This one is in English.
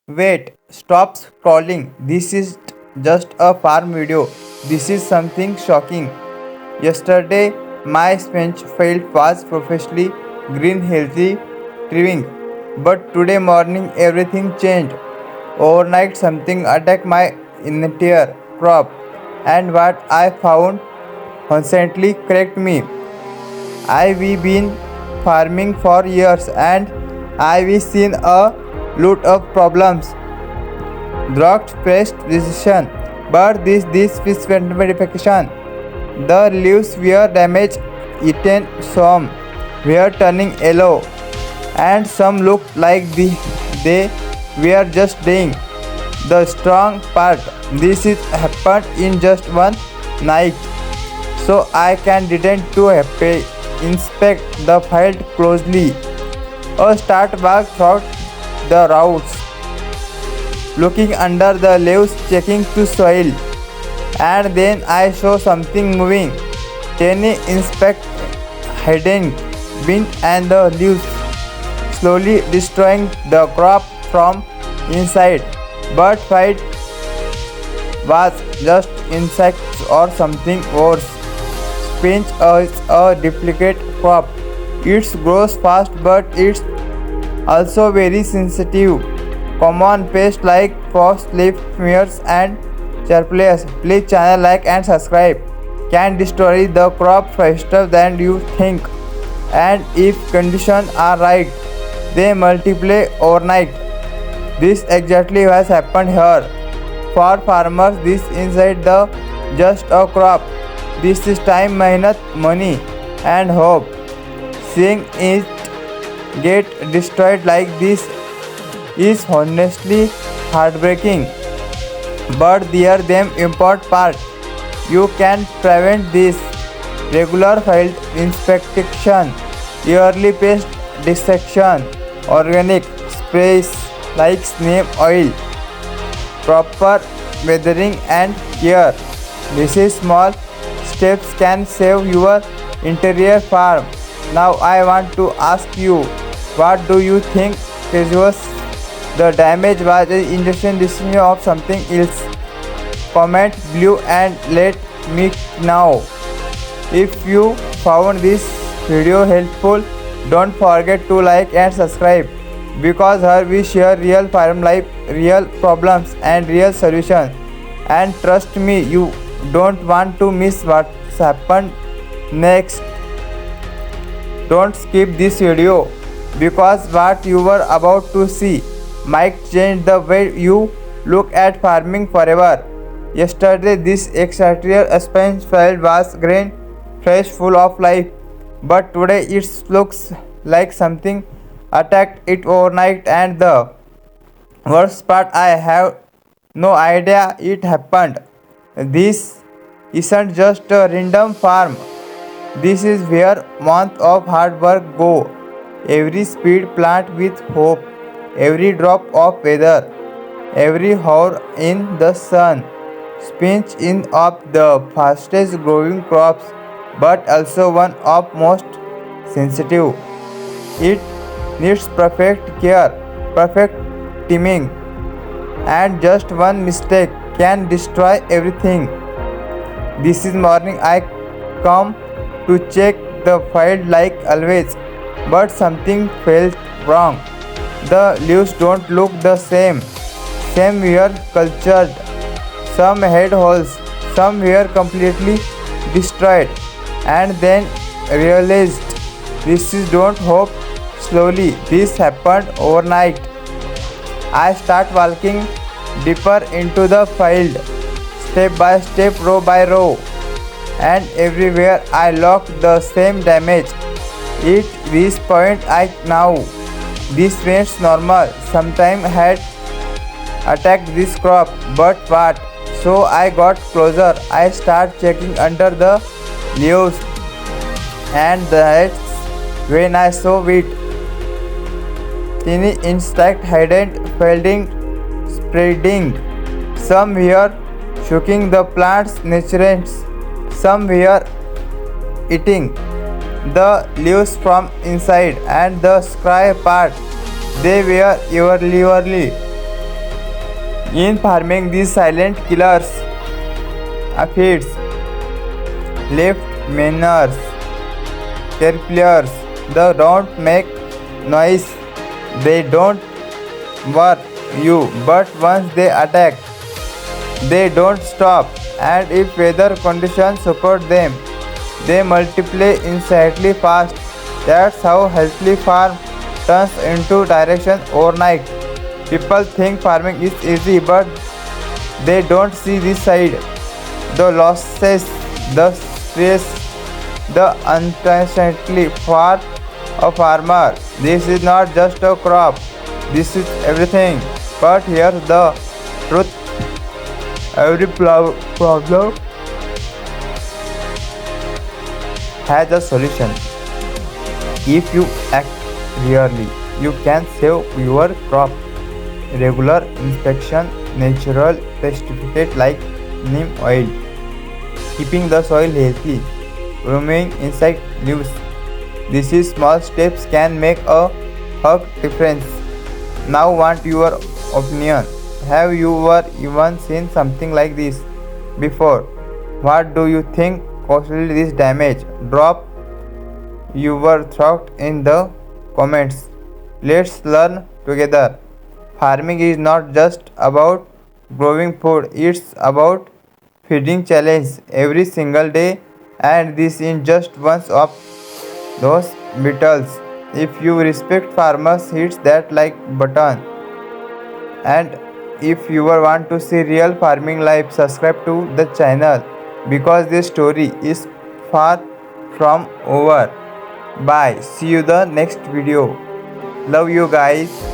Wait, stop scrolling. This is just a farm video. This is something shocking. Yesterday, my Spanish field was professionally green, healthy, thriving. But today morning, everything changed. Overnight, something attacked my entire crop, and what I found constantly correct me. I've been farming for years, and I've seen a lot of problems. Drought, pest resistance, but this fish verification. The leaves were damaged, eaten, some were turning yellow, and some looked like they were just dying. The strong part, this is happened in just one night, so I can didn't to inspect the field closely. A start back throughout the routes, looking under the leaves, checking to soil, and then I saw something moving. Tiny inspect hidden beneath and the leaves slowly destroying the crop from inside. But fight was just insects or something worse. Spinach is a duplicate crop. It grows fast but it's also very sensitive. Common pests like frost leaf smears and chirples. Please channel like and subscribe. Can destroy the crop faster than you think. And if conditions are right, they multiply overnight. This exactly has happened here. For farmers, this inside the just a crop. This is time, mehnat, money, and hope. Seeing it get destroyed like this is honestly heartbreaking. But there them important part. You can prevent this. Regular field inspection, yearly pest dissection, organic sprays like neem oil, proper weathering and care. This is small steps can save your interior farm. Now I want to ask you, what do you think was the damage was an industrial decision of something else? Comment below and let me know. If you found this video helpful, don't forget to like and subscribe because here we share real farm life, real problems and real solutions. And trust me, you don't want to miss what's happened next. Don't skip this video because what you were about to see might change the way you look at farming forever. Yesterday, this exterior Spanish field was green, fresh, full of life, but today it looks like something attacked it overnight. And the worst part, I have no idea it happened. This isn't just a random farm. This is where months of hard work go. Every seed plant with hope, every drop of weather, every hour in the sun. Spinach is of the fastest growing crops, but also one of most sensitive. It needs perfect care, perfect timing, and just one mistake can destroy everything. This is morning I come to check the field like always, but something felt wrong. The leaves don't look the same. Some were cultured, some had holes, some were completely destroyed, and then realized this is don't hope slowly. This happened overnight. I start walking deeper into the field, step by step, row by row, and everywhere I locked the same damage. At this point I now this means normal. Sometime had attacked this crop, but what? So I got closer. I start checking under the leaves, and that's when I saw it. Tiny insect hidden, folding, spreading. Some were choking the plant's nutrients. Some were eating the leaves from inside, and the scry part they were early In farming, these silent killers, aphids, left miners, caterpillars, they don't make noise, they don't work you, but once they attack, they don't stop, and if weather conditions support them, they multiply insanely fast. That's how healthy farm turns into direction overnight. People think farming is easy, but they don't see this side. The losses, the stress, the uncertainty for a farmer. This is not just a crop, this is everything. But here's the truth, every problem has a solution. If you act really, you can save your crop. Regular inspection, natural pesticide like neem oil, keeping the soil healthy, removing insect leaves. These small steps can make a hug difference. Now want your opinion. Have you ever even seen something like this before? What do you think caused this damage? Drop your thought in the comments. Let's learn together. Farming is not just about growing food, it's about feeding challenge every single day, and this is just one of those battles. If you respect farmers, hit that like button, and if you want to see real farming life, subscribe to the channel because this story is far from over. Bye. See you the next video. Love you guys.